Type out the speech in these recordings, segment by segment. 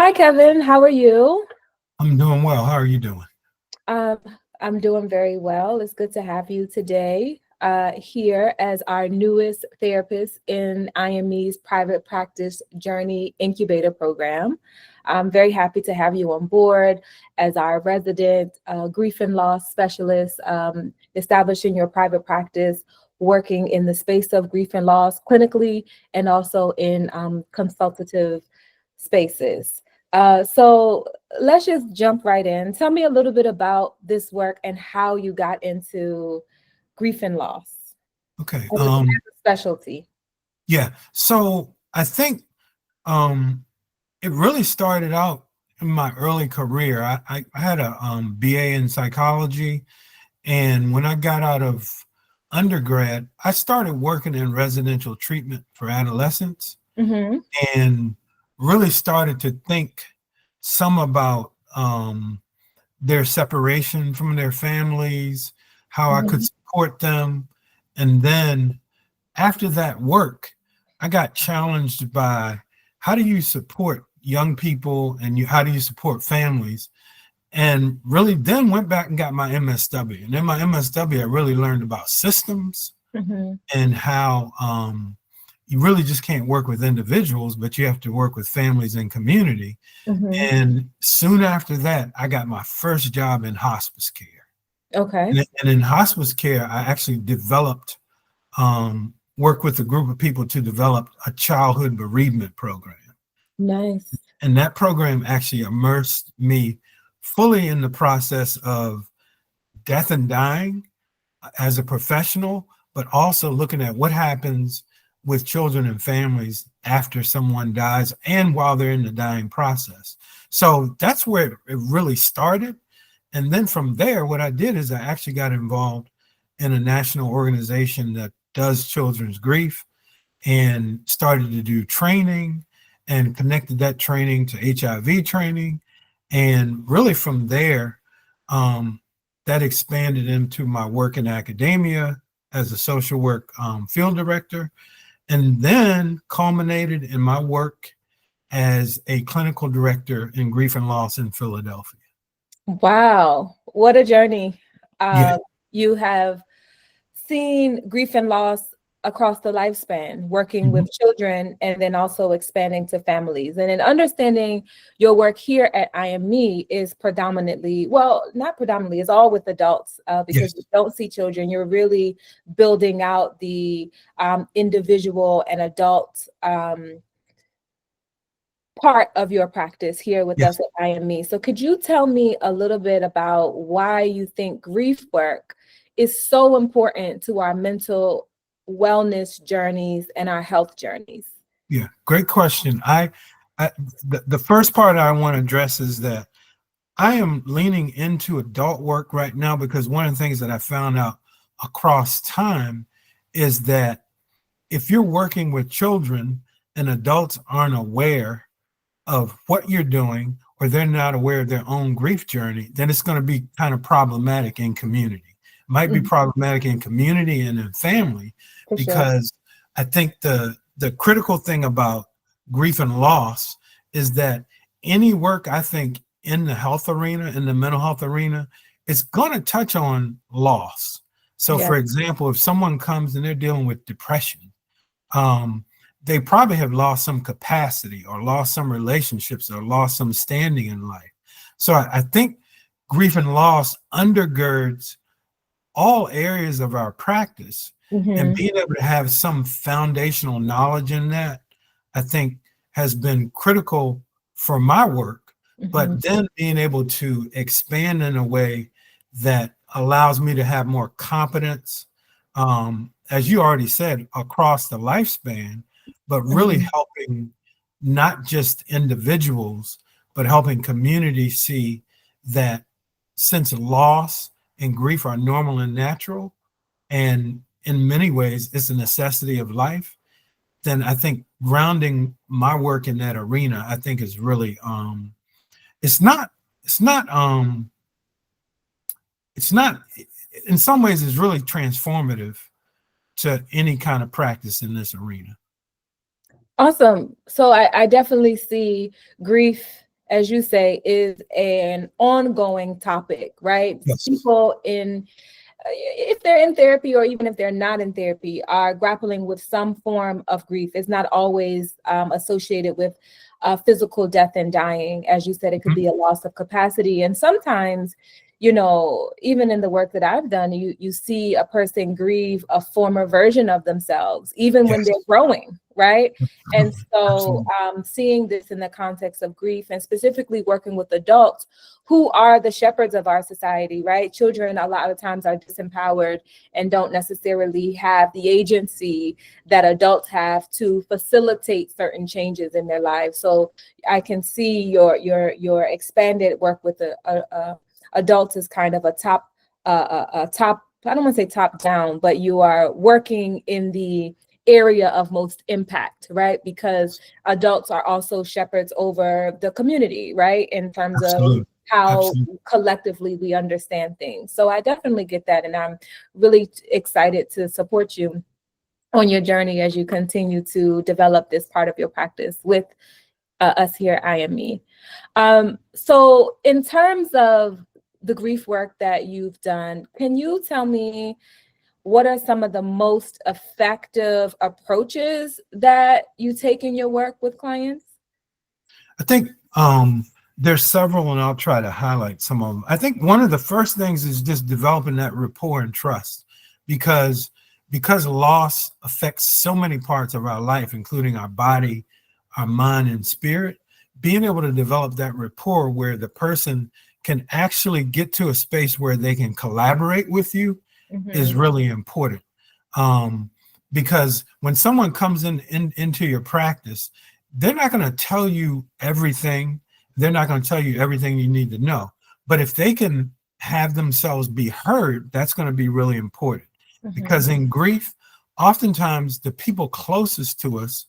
Hi, Kevin. How are you? I'm doing well. How are you doing? Um, I'm doing very well. It's good to have you today here as our newest therapist in IME's private practice journey incubator program. I'm very happy to have you on board as our resident grief and loss specialist, establishing your private practice, working in the space of grief and loss clinically and also in consultative spaces. So let's just jump right in. Tell me a little bit about this work and how you got into grief and loss Okay. as a specialty. Yeah. So I think it really started out in my early career. I had a BA in psychology, and when I got out of undergrad, I started working in residential treatment for adolescents, Mm-hmm. and really started to think some about their separation from their families, how I could Mm-hmm. support them, and then after that work, I got challenged by how do you support young people and how do you support families? And really then went back and got my MSW. And in my MSW, I really learned about systems Mm-hmm. and how you really just can't work with individuals, but you have to work with families and community. Mm-hmm. And soon after that, I got my first job in hospice care. Okay. And in hospice care, I actually developed work with a group of people to develop a childhood bereavement program. Nice. And that program actually immersed me fully in the process of death and dying as a professional, but also looking at what happens with children and families after someone dies and while they're in the dying process. So that's where it really started. And then from there, what I did is I actually got involved in a national organization that does children's grief and started to do training and connected that training to HIV training. And really from there, um, that expanded into my work in academia as a social work field director, and then culminated in my work as a clinical director in grief and loss in Philadelphia. Wow. What a journey. Yeah. You have seen grief and loss across the lifespan, working Mhm. with children and then also expanding to families. And in understanding your work here at IME is predominantly, well, not predominantly, it's all with adults because Yes. you don't see children. You're really building out the individual and adult part of your practice here with Yes. us at IME. So could you tell me a little bit about why you think grief work is so important to our mental wellness journeys and our health journeys? Yeah. Great question. I the first part I want to address is that I am leaning into adult work right now because one of the things that I found out across time is that if you're working with children and adults aren't aware of what you're doing or they're not aware of their own grief journey, then it's going to be kind of problematic in community. It might be Mhm. problematic in community and in family For sure. because I think the critical thing about grief and loss is that any work I think in the health arena, in the mental health arena, is going to touch on loss. So, Yeah. for example, if someone comes and they're dealing with depression, um, they probably have lost some capacity or lost some relationships or lost some standing in life. So I think grief and loss undergirds all areas of our practice, and Hmm. being able to have some foundational knowledge in that, I think has been critical for my work, Hmm. but then being able to expand in a way that allows me to have more competence, as you already said, across the lifespan, but really Hmm. helping not just individuals, but helping communities see that since loss and grief are normal and natural, and in many ways it's a necessity of life, then I think grounding my work in that arena, I think is really it's not it's not it's not in some ways it's really transformative to any kind of practice in this arena. Awesome. So I definitely see grief as you say, is an ongoing topic, right? Yes. People if they're in therapy or even if they're not in therapy, are grappling with some form of grief. It's not always associated with physical death and dying. As you said, it could be a loss of capacity. And sometimes, even in the work that I've done, you see a person grieve a former version of themselves, even when Yes. they're growing, right? And so Absolutely. seeing this in the context of grief and specifically working with adults who are the shepherds of our society, right? Children a lot of times are disempowered and don't necessarily have the agency that adults have to facilitate certain changes in their lives. So I can see your expanded work with the adults is kind of a top, I don't want to say top down, but you are working in the area of most impact, right? Because adults are also shepherds over the community, right? In terms of Absolutely. how Absolutely. collectively we understand things. So I definitely get that. And I'm really excited to support you on your journey as you continue to develop this part of your practice with us here at IME. So in terms of the grief work that you've done, can you tell me what are some of the most effective approaches that you take in your work with clients? I think there's several, and I'll try to highlight some of them. I think one of the first things is just developing that rapport and trust, because loss affects so many parts of our life, including our body, our mind, and spirit. Being able to develop that rapport where the person can actually get to a space where they can collaborate with you is really important. Because when someone comes into your practice, they're not going to tell you everything. They're not going to tell you everything you need to know. But if they can have themselves be heard, that's going to be really important. Because in grief, oftentimes the people closest to us,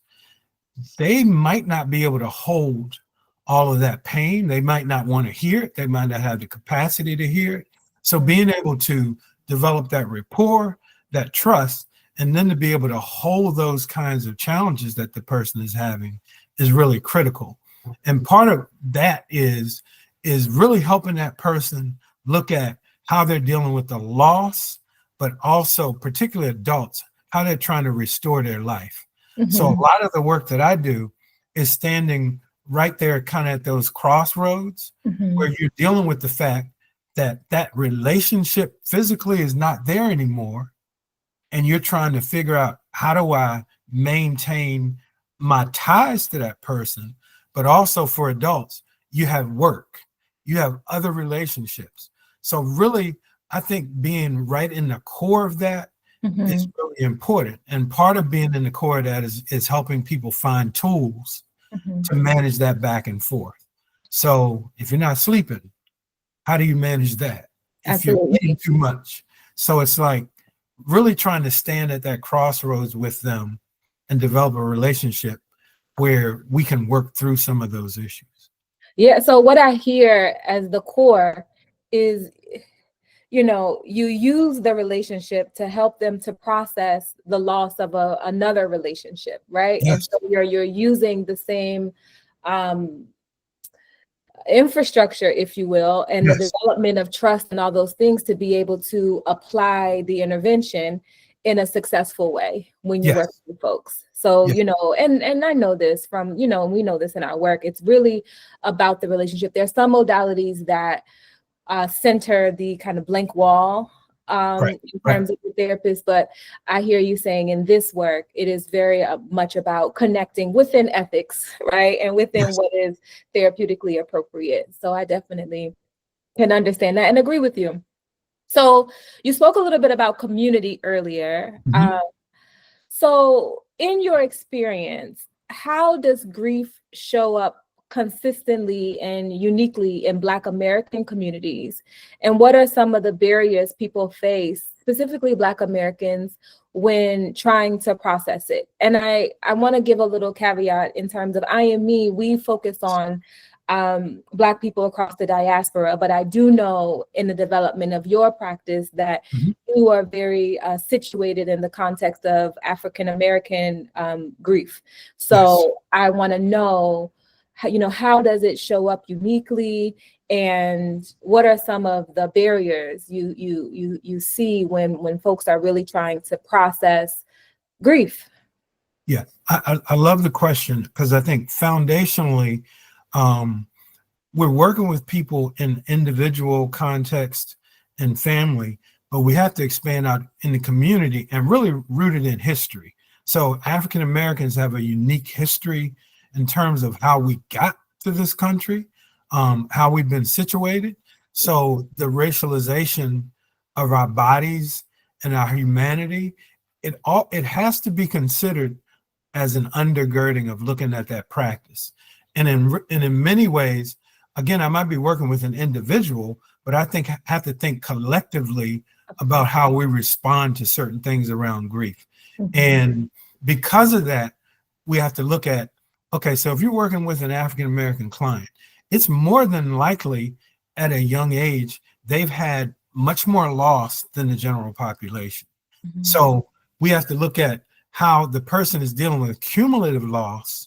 they might not be able to hold all of that pain. They might not want to hear it. They might not have the capacity to hear it. So being able to develop that rapport, that trust, and then to be able to hold those kinds of challenges that the person is having is really critical. And part of that is really helping that person look at how they're dealing with the loss, but also particularly adults, how they're trying to restore their life. So a lot of the work that I do is standing right there kind of at those crossroads where you're dealing with the fact that that relationship physically is not there anymore. And you're trying to figure out, how do I maintain my ties to that person? But also for adults, you have work, you have other relationships. So really, I think being right in the core of that is really important. And part of being in the core of that is helping people find tools to manage that back and forth. So if you're not sleeping, how do you manage that? If you're Absolutely. eating too much. So it's like really trying to stand at that crossroads with them and develop a relationship where we can work through some of those issues. Yeah. So what I hear as the core is, you use the relationship to help them to process the loss of another relationship, right? And Yes. so you're using the same infrastructure, if you will, and the Yes. development of trust and all those things to be able to apply the intervention in a successful way when you work Yes. with folks. So, Yes. and I know this from, we know this in our work. It's really about the relationship. There's some modalities that center the kind of blank wall Right. in Right. terms of the therapist, but I hear you saying in this work, it is very much about connecting within ethics, right? And within Yes. what is therapeutically appropriate. So I definitely can understand that and agree with you. So you spoke a little bit about community earlier. Mhm. So in your experience, how does grief show up consistently and uniquely in Black American communities? And what are some of the barriers people face, specifically Black Americans, when trying to process it? And I want to give a little caveat in terms of IME, we focus on Black people across the diaspora, but I do know in the development of your practice that Mhm. you are very situated in the context of African American grief. Yes. So I want to know how does it show up uniquely, and what are some of the barriers you see when folks are really trying to process grief? Yeah, I love the question because I think foundationally, um, we're working with people in individual context and family, but we have to expand out in the community and really root it in history. So African Americans have a unique history in terms of how we got to this country, how we've been situated. So the racialization of our bodies and our humanity, it has to be considered as an undergirding of looking at that practice. And in many ways, again, I might be working with an individual, but I think I have to think collectively about how we respond to certain things around grief. Mhm. And because of that, we have to look at, okay, so if you're working with an African American client, it's more than likely at a young age, they've had much more loss than the general population. Mhm. So we have to look at how the person is dealing with cumulative loss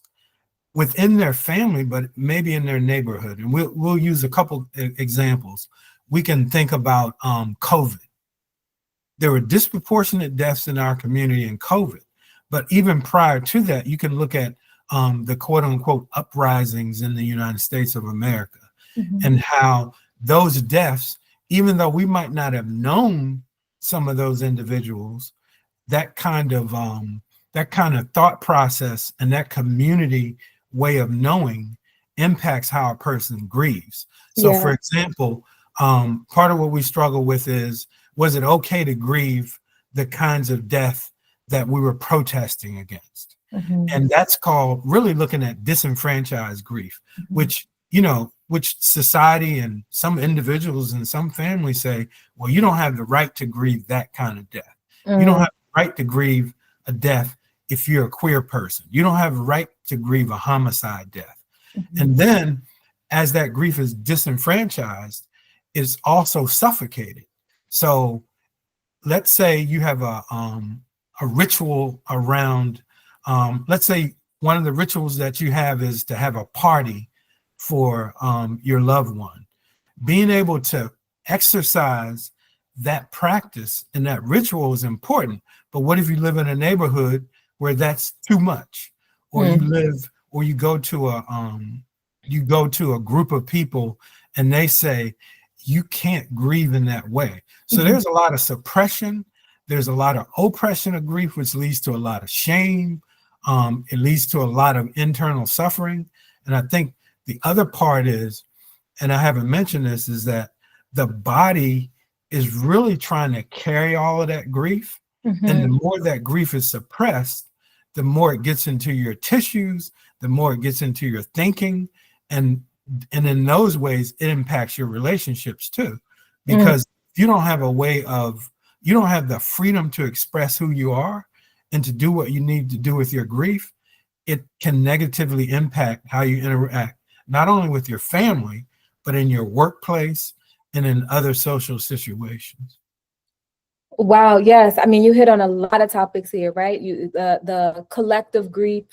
within their family, but maybe in their neighborhood. And we'll use a couple examples. We can think about COVID. There were disproportionate deaths in our community in COVID, but even prior to that, you can look at the quote unquote uprisings in the United States of America, Mhm. and how those deaths, even though we might not have known some of those individuals, that kind of thought process and that community way of knowing impacts how a person grieves. So Yeah. for example, part of what we struggle with is, was it okay to grieve the kinds of death that we were protesting against? Mhm. And that's called really looking at disenfranchised grief, Mhm. which society and some individuals and some families say, well, you don't have the right to grieve that kind of death. You don't Mm. have the right to grieve a death if you're a queer person. You don't have the right to grieve a homicide death. Mhm. And then as that grief is disenfranchised, it's also suffocated. So let's say you have a ritual around, let's say one of the rituals that you have is to have a party for your loved one. Being able to exercise that practice and that ritual is important. But what if you live in a neighborhood where that's too much, or you Mm. live, or you go to a group of people and they say you can't grieve in that way. So Mhm. there's a lot of suppression. There's a lot of oppression of grief, which leads to a lot of shame. It leads to a lot of internal suffering. And I think the other part is, and I haven't mentioned this, is that the body is really trying to carry all of that grief. And the Mhm. more that grief is suppressed, the more it gets into your tissues, the more it gets into your thinking. And in those ways, it impacts your relationships too. Mm. Because you don't have a way of, you don't have the freedom to express who you are and to do what you need to do with your grief, it can negatively impact how you interact, not only with your family, but in your workplace and in other social situations. Wow, yes. I mean, you hit on a lot of topics here, right? The collective grief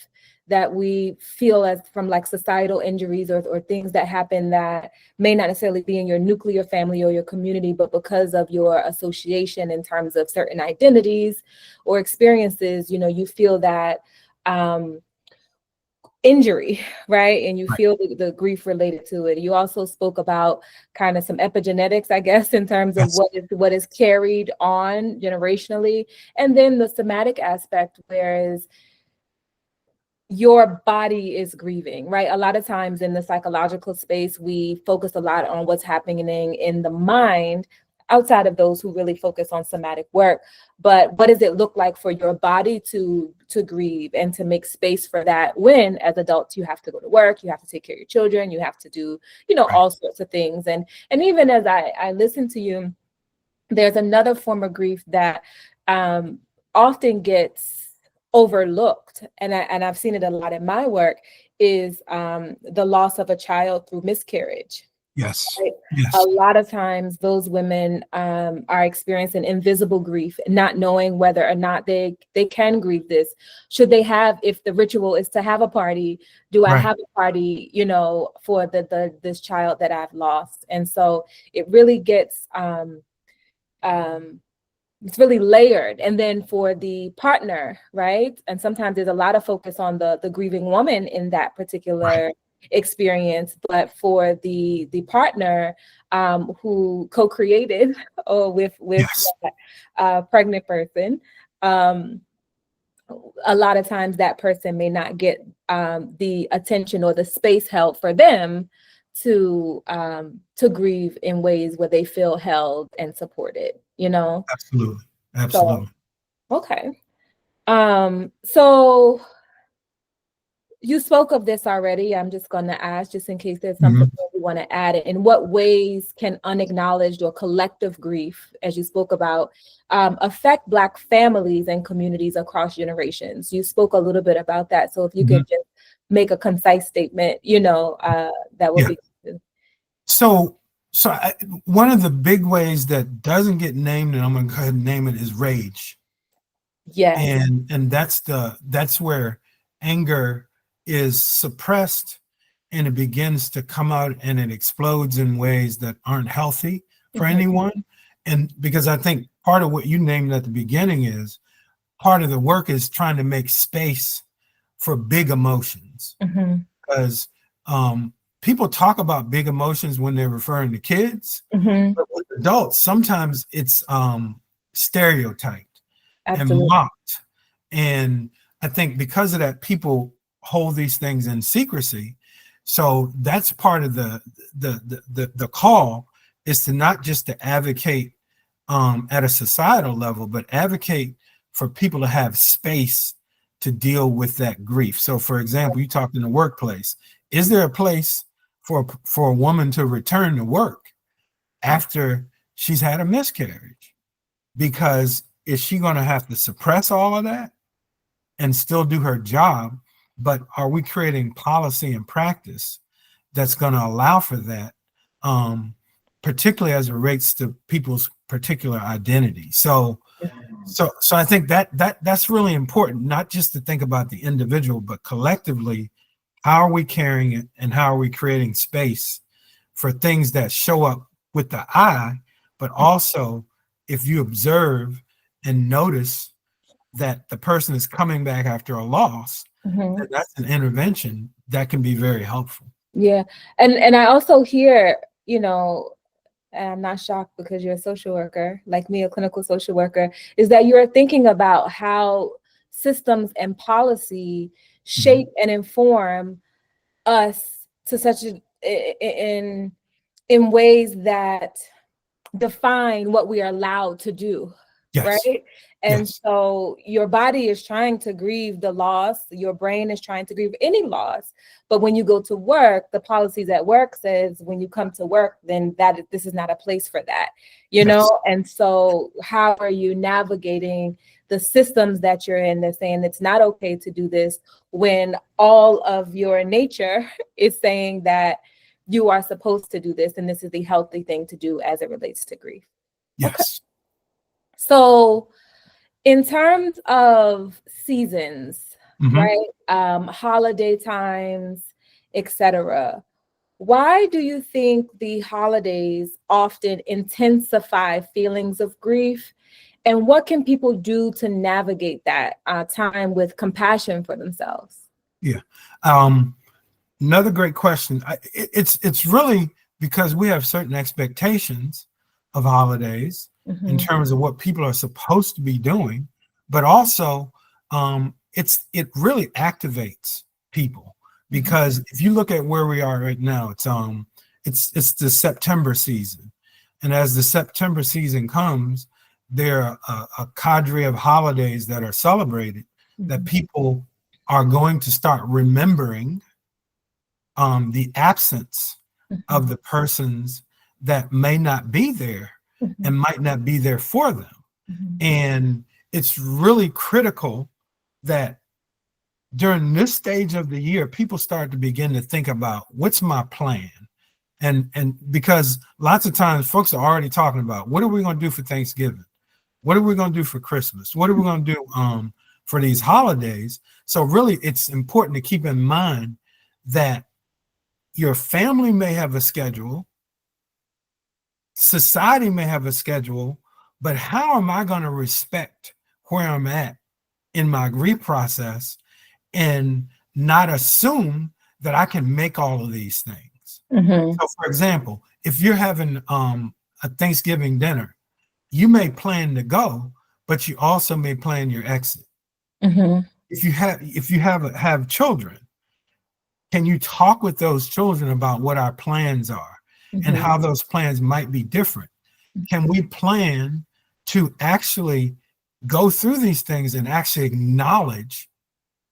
that we feel as from like societal injuries or things that happen that may not necessarily be in your nuclear family or your community, but because of your association in terms of certain identities or experiences, you feel that um, injury, right? And you Right. feel the grief related to it. You also spoke about kind of some epigenetics, I guess, in terms of Yes. what is carried on generationally, and then the somatic aspect, whereas your body is grieving, right? A lot of times in the psychological space, we focus a lot on what's happening in the mind outside of those who really focus on somatic work. But what does it look like for your body to grieve and to make space for that when as adults you have to go to work, you have to take care of your children, you have to do, Right. all sorts of things. And even as I listen to you, there's another form of grief that um, often gets overlooked, and I've seen it a lot in my work, is the loss of a child through miscarriage. Yes. Right? A Yes. lot of times those women are experiencing invisible grief, not knowing whether or not they can grieve this. Should they have, if the ritual is to have a party, do I Right. have a party, for this child that I've lost? And so it really gets um, it's really layered. And then for the partner, right? And sometimes there's a lot of focus on the grieving woman in that Right. particular experience, but for the partner who co-created or with Yes. that pregnant person, um, a lot of times that person may not get the attention or the space held for them to grieve in ways where they feel held and supported. Absolutely. So, Absolutely. okay. So you spoke of this already. I'm just going to ask, just in case there's something Mhm. that you want to add. In what ways can unacknowledged or collective grief, as you spoke about, affect Black families and communities across generations? You spoke a little bit about that. So if you Mhm. could just make a concise statement, that would Yeah. be good. So, one of the big ways that doesn't get named, and I'm going to go ahead and name it, is rage. Yes. And that's where anger is suppressed, and it begins to come out and it explodes in ways that aren't healthy for Mhm, anyone. And because I think part of what you named at the beginning is part of the work is trying to make space for big emotions, mhm, because people talk about big emotions when they're referring to kids, mhm. but with adults sometimes it's stereotyped and Absolutely. mocked. And I think because of that, people hold these things in secrecy. So that's part of the call, is to not just to advocate at a societal level, but advocate for people to have space to deal with that grief. So, for example, you talked in the workplace. Is there a place for a woman to return to work after she's had a miscarriage? Because is she going to have to suppress all of that and still do her job? But are we creating policy and practice that's going to allow for that, um, particularly as it relates to people's particular identity? So I think that's really important, not just to think about the individual, but collectively, how are we carrying it, and how are we creating space for things that show up with the eye, but also if you observe and notice that the person is coming back after a loss, Mhm. then that's an intervention that can be very helpful. Yeah. And I also hear, and I'm not shocked because you're a social worker, like me, a clinical social worker, is that you're thinking about how systems and policy Mhm. shape and inform us to such a in ways that define what we are allowed to do, Yes, right? And yes, so your body is trying to grieve the loss, your brain is trying to grieve any loss. But when you go to work, the policies at work says when you come to work, then this is not a place for that, yes, And so how are you navigating the systems that you're in that's saying it's not okay to do this when all of your nature is saying that you are supposed to do this and this is the healthy thing to do as it relates to grief. Okay. yes. So in terms of seasons, Mhm. right? Holiday times, etc. Why do you think the holidays often intensify feelings of grief? And what can people do to navigate that time with compassion for themselves? Yeah. Um, Another great question. It's really because we have certain expectations of holidays in Mhm, terms of what people are supposed to be doing, but also it really activates people, mhm, because if you look at where we are right now, it's the September season, and as the September season comes, there are a cadre of holidays that are celebrated that mhm, people are going to start remembering the absence of mhm, the persons that may not be there mhm, and might not be there for them. mhm, And it's really critical that during this stage of the year, people start to begin to think about, what's my plan? And because lots of times folks are already talking about, what are we going to do for Thanksgiving? What are we going to do for Christmas? What are we going to do for these holidays? So really, it's important to keep in mind that your family may have a schedule, society may have a schedule, but how am I going to respect where I'm at in my grief process and not assume that I can make all of these things? Mm-hmm. So, for example, if you're having a Thanksgiving dinner, you may plan to go, but you also may plan your exit. Mm-hmm. If you have children, can you talk with those children about what our plans are and Mm-hmm. how those plans might be different? Can we plan to actually go through these things and actually acknowledge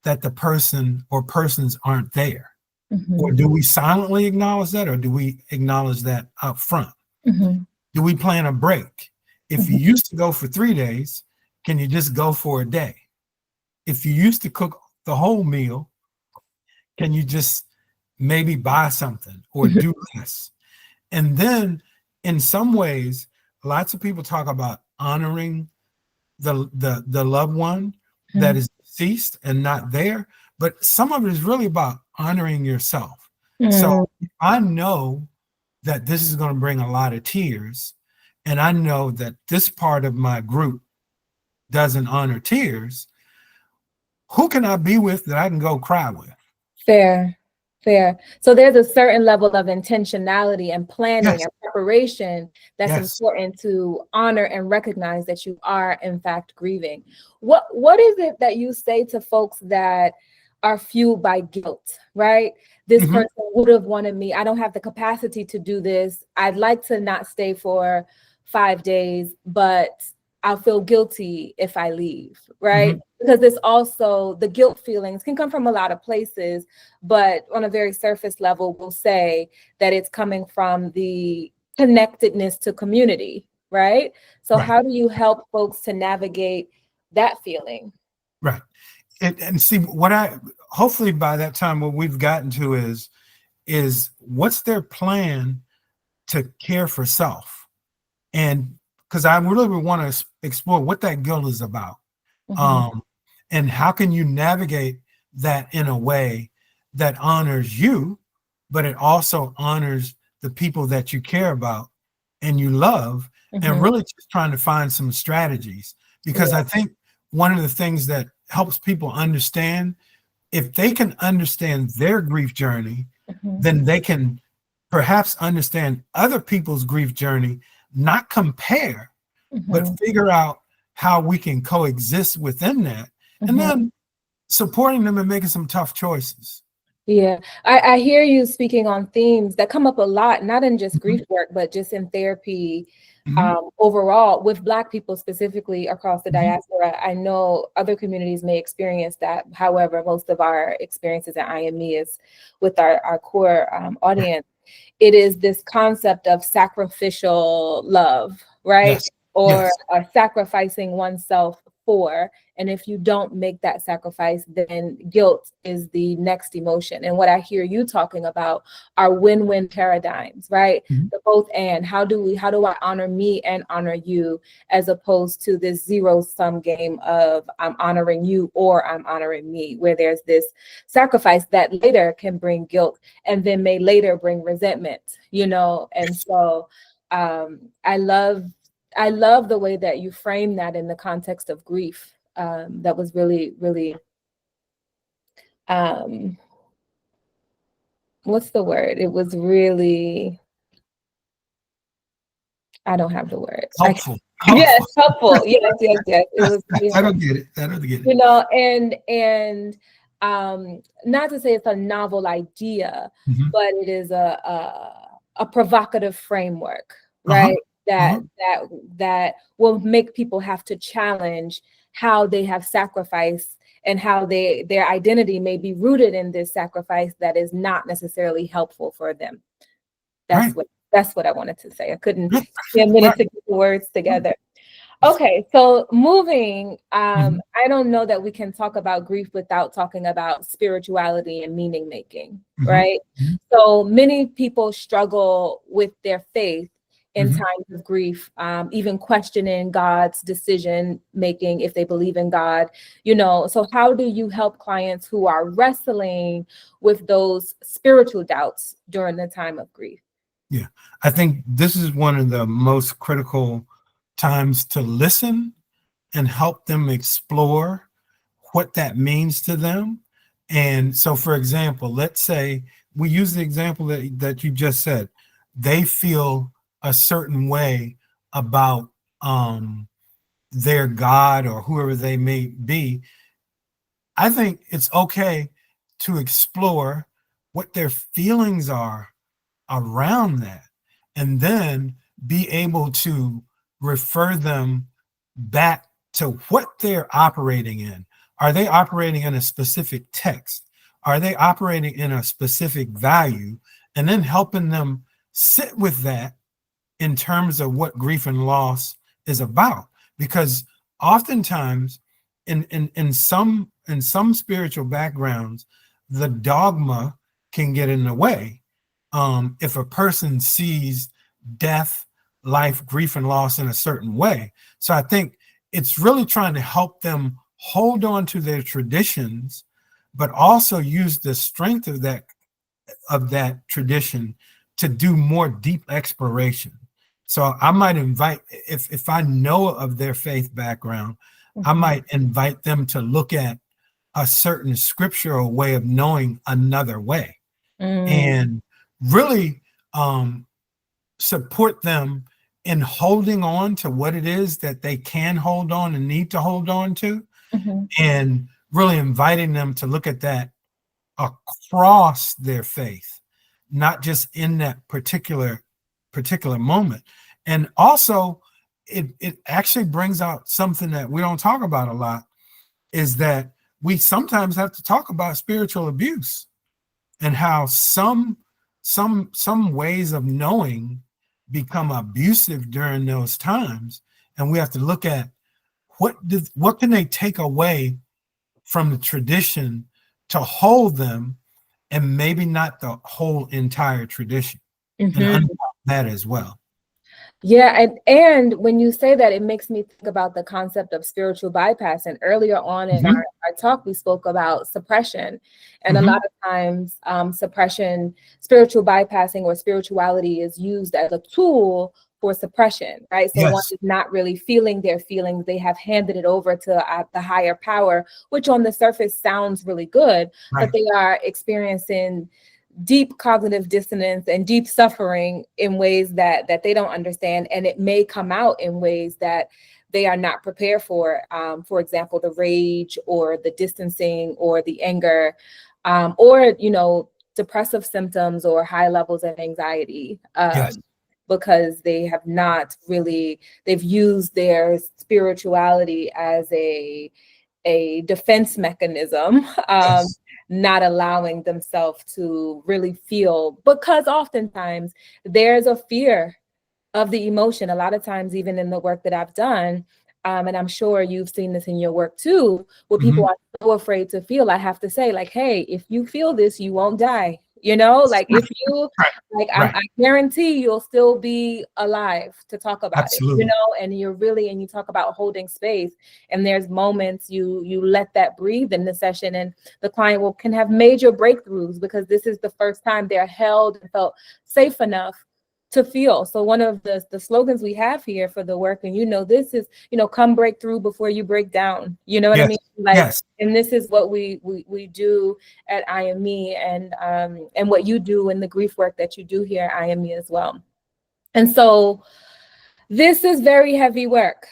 that the person or persons aren't there? Mm-hmm. Or do we silently acknowledge that, or do we acknowledge that up front? Mm-hmm. Do we plan a break? If you Mm-hmm. used to go for 3 days, can you just go for a day? If you used to cook the whole meal, can you just maybe buy something or do less? And then in some ways, lots of people talk about honoring the loved one that is deceased and not there, but some of it is really about honoring yourself. So Mm-hmm. if I know that this is going to bring a lot of tears, and I know that this part of my group doesn't honor tears, who can I be with that I can go cry with? Fair, fair. So there's a certain level of intentionality and planning Yes, and preparation that's yes. important to honor and recognize that you are in fact grieving. What is it that you say to folks that are fueled by guilt, right? This Hmm. person would have wanted me. I don't have the capacity to do this. I'd like to not stay for 5 days, but I'll feel guilty if I leave, right? Hmm. Because this also, the guilt feelings can come from a lot of places, but on a very surface level, we'll say that it's coming from the connectedness to community, right? So Right, how do you help folks to navigate that feeling? right. And see what I hopefully by that time what we've gotten to is what's their plan to care for self, and because I really want to explore what that guilt is about, Mhm, um, and how can you navigate that in a way that honors you, but it also honors the people that you care about and you love, and mhm, really just trying to find some strategies. Because yeah, I think one of the things that helps people understand, if they can understand their grief journey, mhm, then they can perhaps understand other people's grief journey, not compare, but mhm, figure out how we can coexist within that, and mhm. then supporting them and making some tough choices. Yeah, I hear you speaking on themes that come up a lot, not in just Mhm, grief work, but just in therapy mhm, overall with Black people specifically across the mhm. diaspora. I know other communities may experience that. However, most of our experiences at IME is with our core Right. audience. It is this concept of sacrificial love, right? Yes. Or Yes. sacrificing oneself for. And if you don't make that sacrifice, then guilt is the next emotion. And what I hear you talking about are win-win paradigms, right? Mhm. The both and how do I honor me and honor you, as opposed to this zero-sum game of I'm honoring you or I'm honoring me, where there's this sacrifice that later can bring guilt and then may later bring resentment, you know? And so I love the way that you frame that in the context of grief. That was really, really, um, what's the word? It was really, I don't have the words. Helpful. Yes, Helpful. helpful. Yes, yes, yes. It was really I don't helpful. get it. I don't get it. You know, and not to say it's a novel idea, Mhm. but it is a provocative framework, Uh-huh. right? That Uh-huh. that will make people have to challenge how they have sacrificed and how their identity may be rooted in this sacrifice that is not necessarily helpful for them. Right. That's what I wanted to say. I couldn't Right. get a minute Right. to get the words together. Okay, so moving, Mhm, I don't know that we can talk about grief without talking about spirituality and meaning making, mhm, right? mhm, So many people struggle with their faith in mhm. times of grief, even questioning God's decision making if they believe in God, you know. So how do you help clients who are wrestling with those spiritual doubts during the time of grief? Yeah, I think this is one of the most critical times to listen and help them explore what that means to them. And so, for example, let's say we use the example that you just said. They feel a certain way about their God or whoever they may be. I think it's okay to explore what their feelings are around that, and then be able to refer them back to what they're operating in. Are they operating in a specific text? Are they operating in a specific value? And then helping them sit with that in terms of what grief and loss is about. Because oftentimes in some spiritual backgrounds, the dogma can get in the way if a person sees death, life, grief, and loss in a certain way. So I think it's really trying to help them hold on to their traditions, but also use the strength of that tradition to do more deep exploration. So I might invite, if I know of their faith background, I Mhm. might invite them to look at a certain scriptural way of knowing another way, Mm, and really support them in holding on to what it is that they can hold on and need to hold on to, mhm, and really inviting them to look at that across their faith, not just in that particular moment. And also, it actually brings out something that we don't talk about a lot, is that we sometimes have to talk about spiritual abuse and how some ways of knowing become abusive during those times, and we have to look at what can they take away from the tradition to hold them, and maybe not the whole entire tradition, and mhm. unpack that as well. Yeah, and when you say that, it makes me think about the concept of spiritual bypass. And earlier on in Hmm. our talk, we spoke about suppression. And a lot Hmm. of times, suppression, spiritual bypassing or spirituality is used as a tool for suppression, right? So one Yes. is not really feeling their feelings. They have handed it over to the higher power, which on the surface sounds really good, but Right. they are experiencing deep cognitive dissonance and deep suffering in ways that they don't understand, and it may come out in ways that they are not prepared for example, the rage or the distancing or the anger, or depressive symptoms or high levels of anxiety, Yes. because they have not really, they've used their spirituality as a defense mechanism, Yes. not allowing themselves to really feel, because oftentimes there's a fear of the emotion. A lot of times, even in the work that I've done, and I'm sure you've seen this in your work too, where people Hmm. are so afraid to feel. I have to say, like, hey, if you feel this, you won't die. You know, like if you, Right. like, Right. I guarantee you'll still be alive to talk about it. You Absolutely. know, and you talk about holding space, and there's moments you let that breathe in the session, and the client can have major breakthroughs because this is the first time they're held and felt safe enough to feel. So one of the slogans we have here for the work, and this is, come break through before you break down. You know what I Yes. mean? Like, Yes. and this is what we do at IME, and what you do in the grief work that you do here at IME as well. And so this is very heavy work.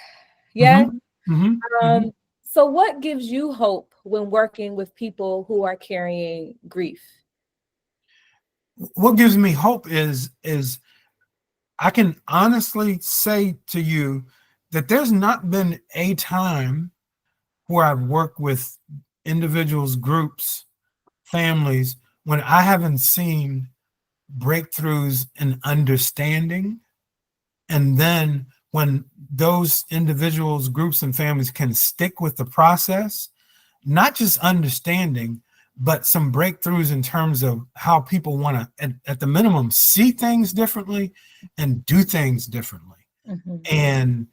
Yes. Hmm. Hmm. Hmm. Um, so what gives you hope when working with people who are carrying grief? What gives me hope is I can honestly say to you that there's not been a time where I've worked with individuals, groups, families, when I haven't seen breakthroughs in understanding, and then when those individuals, groups, and families can stick with the process, not just understanding, but some breakthroughs in terms of how people want to, at the minimum, see things differently and do things differently. And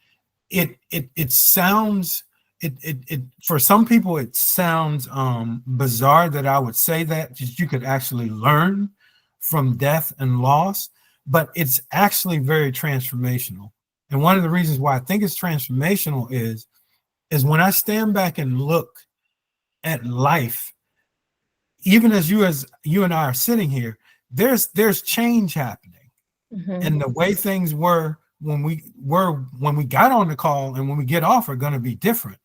it sounds, it for some people it sounds bizarre that I would say that you could actually learn from death and loss, but it's actually very transformational. And one of the reasons why I think it's transformational is when I stand back and look at life, even as you and I are sitting here, there's change happening. And the way things were when we got on the call and when we get off are going to be different.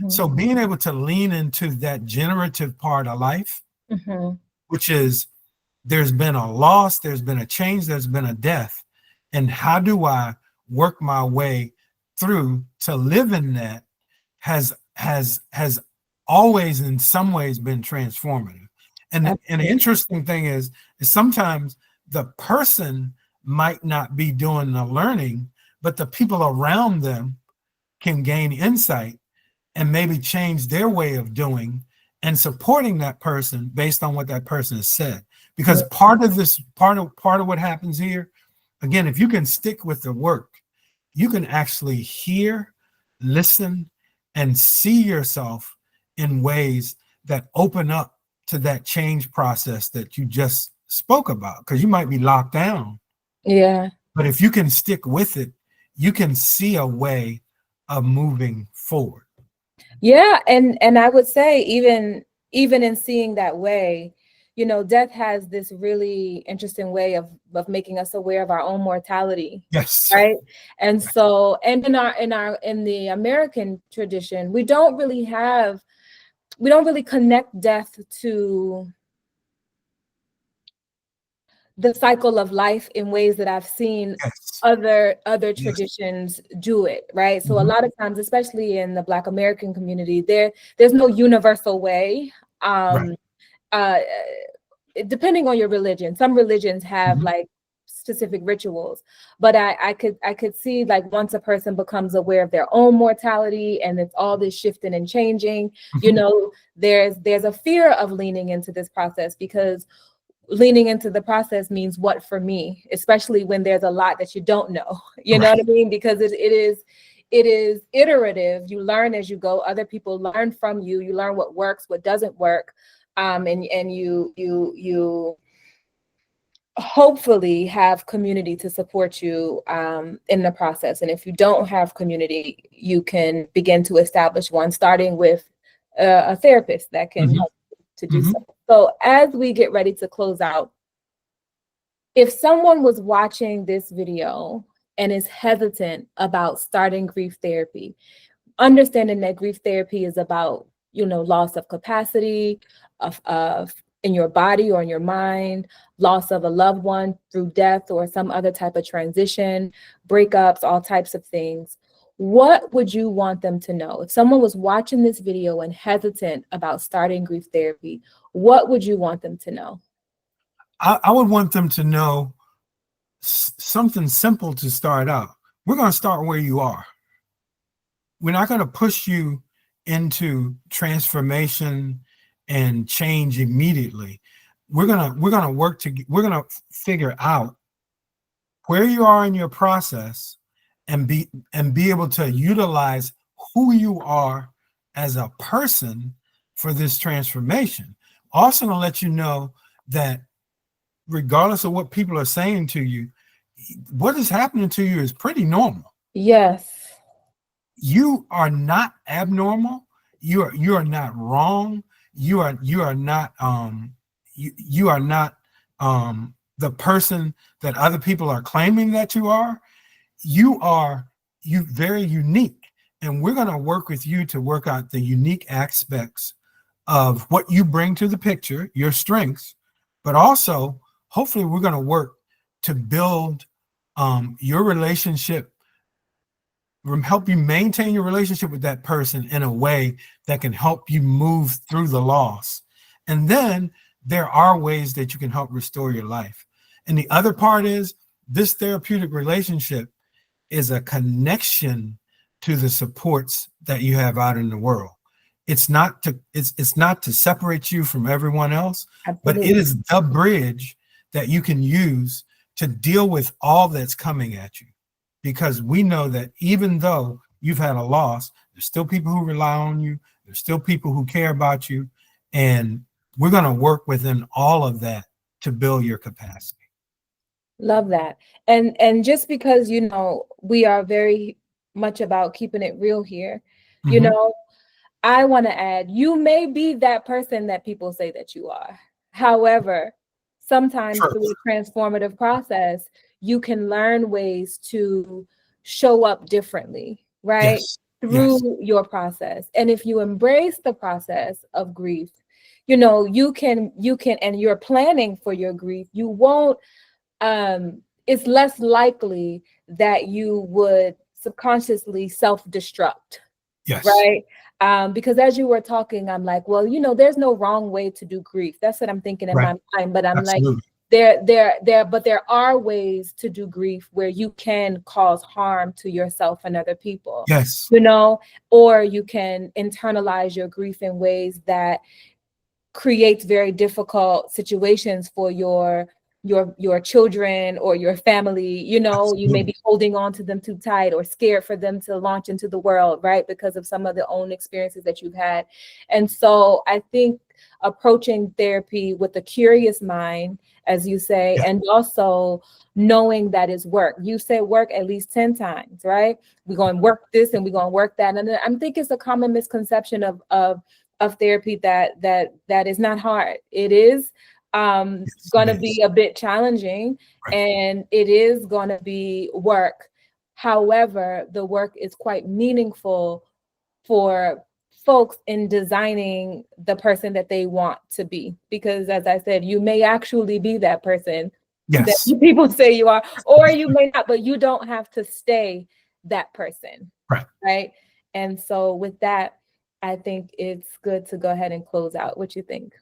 So being able to lean into that generative part of life, which is there's been a loss, there's been a change, there's been a death, and how do I work my way through to live in that has always in some ways been transformative. And the interesting thing is sometimes the person might not be doing the learning, but the people around them can gain insight and maybe change their way of doing and supporting that person based on what that person has said. Because part of what happens here, again, if you can stick with the work, you can actually hear, listen, and see yourself in ways that open up to that change process that you just spoke about, because you might be locked down. Yeah. But if you can stick with it, you can see a way of moving forward. Yeah, and I would say even in seeing that way, death has this really interesting way of making us aware of our own mortality. Yes. Right. And so, and in the American tradition, we don't really connect death to the cycle of life in ways that I've seen other traditions do it, right? So a lot of times, especially in the Black American community, there's no universal way. Depending on your religion, some religions have like specific rituals, but I could see, like, once a person becomes aware of their own mortality and it's all this shifting and changing, there's a fear of leaning into this process, because leaning into the process means what for me, especially when there's a lot that you don't know, know what I mean? Because it is iterative. You learn as you go. Other people learn from you. You learn what works, what doesn't work. And you hopefully have community to support you in the process. And if you don't have community, you can begin to establish one, starting with a therapist that can help to do so. So as we get ready to close out, if someone was watching this video and is hesitant about starting grief therapy, understanding that grief therapy is about, loss of capacity of in your body or in your mind, loss of a loved one through death or some other type of transition, breakups, all types of things, what would you want them to know? If someone was watching this video and hesitant about starting grief therapy, what would you want them to know? I would want them to know something simple to start out. We're going to start where you are. We're not going to push you into transformation and change immediately. We're going to figure out where you are in your process and be able to utilize who you are as a person for this transformation. Also to let you know that regardless of what people are saying to you, what is happening to you is pretty normal. Yes. You are not abnormal. You are not wrong. You are not the person that other people are claiming that you are. You are very unique, and we're going to work with you to work out the unique aspects of what you bring to the picture, your strengths, but also hopefully we're going to work to build your relationship, help you maintain your relationship with that person in a way that can help you move through the loss. And then there are ways that you can help restore your life. And the other part is this therapeutic relationship is a connection to the supports that you have out in the world. It's not to separate you from everyone else, but it Absolutely. is the bridge that you can use to deal with all that's coming at you. Because we know that even though you've had a loss, there's still people who rely on you, there's still people who care about you, and we're going to work within all of that to build your capacity. Love that. And just because, we are very much about keeping it real here, you Mm-hmm. know, I want to add, you may be that person that people say that you are. However, sometimes Sure. through a transformative process, you can learn ways to show up differently, right? Yes. Yes. Through your process. And if you embrace the process of grief, and you're planning for your grief, you won't, it's less likely that you would subconsciously self-destruct, Yes. right? Because as you were talking, I'm like, well, there's no wrong way to do grief. That's what I'm thinking in Right. my mind. But I'm like, Absolutely. but there are ways to do grief where you can cause harm to yourself and other people, Yes. or you can internalize your grief in ways that creates very difficult situations for your children or your family. You may Absolutely. be holding on to them too tight or scared for them to launch into the world, right, because of some of the own experiences that you've had. And so I think approaching therapy with a curious mind, as you say, Yeah. and also knowing that is work. You say work at least 10 times, right? We're going to work this and we're going to work that. And I think it's a common misconception of therapy that is not hard. It is Yes. going It to is. be a bit challenging, Right. and it is going to be work. However, the work is quite meaningful for folks in designing the person that they want to be, because as I said, you may actually be that person that Yes. people say you are, or you may not, but you don't have to stay that person, Right. right? And so with that, I think it's good to go ahead and close out. What you think?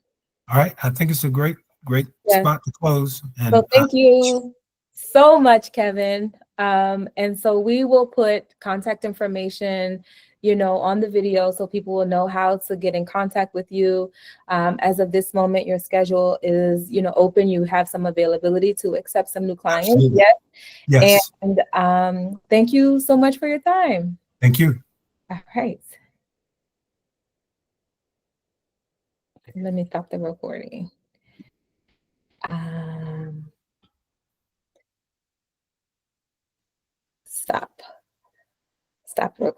All right. I think it's a great Yes. spot to close. So And thank you so much, Kevin. And so we will put contact information, on the video so people will know how to get in contact with you. As of this moment, your schedule is, open. You have some availability to accept some new clients. absolutely. Yes. Yes. And thank you so much for your time. Thank you. All right. Let me stop the recording. Um, stop. Stop recording.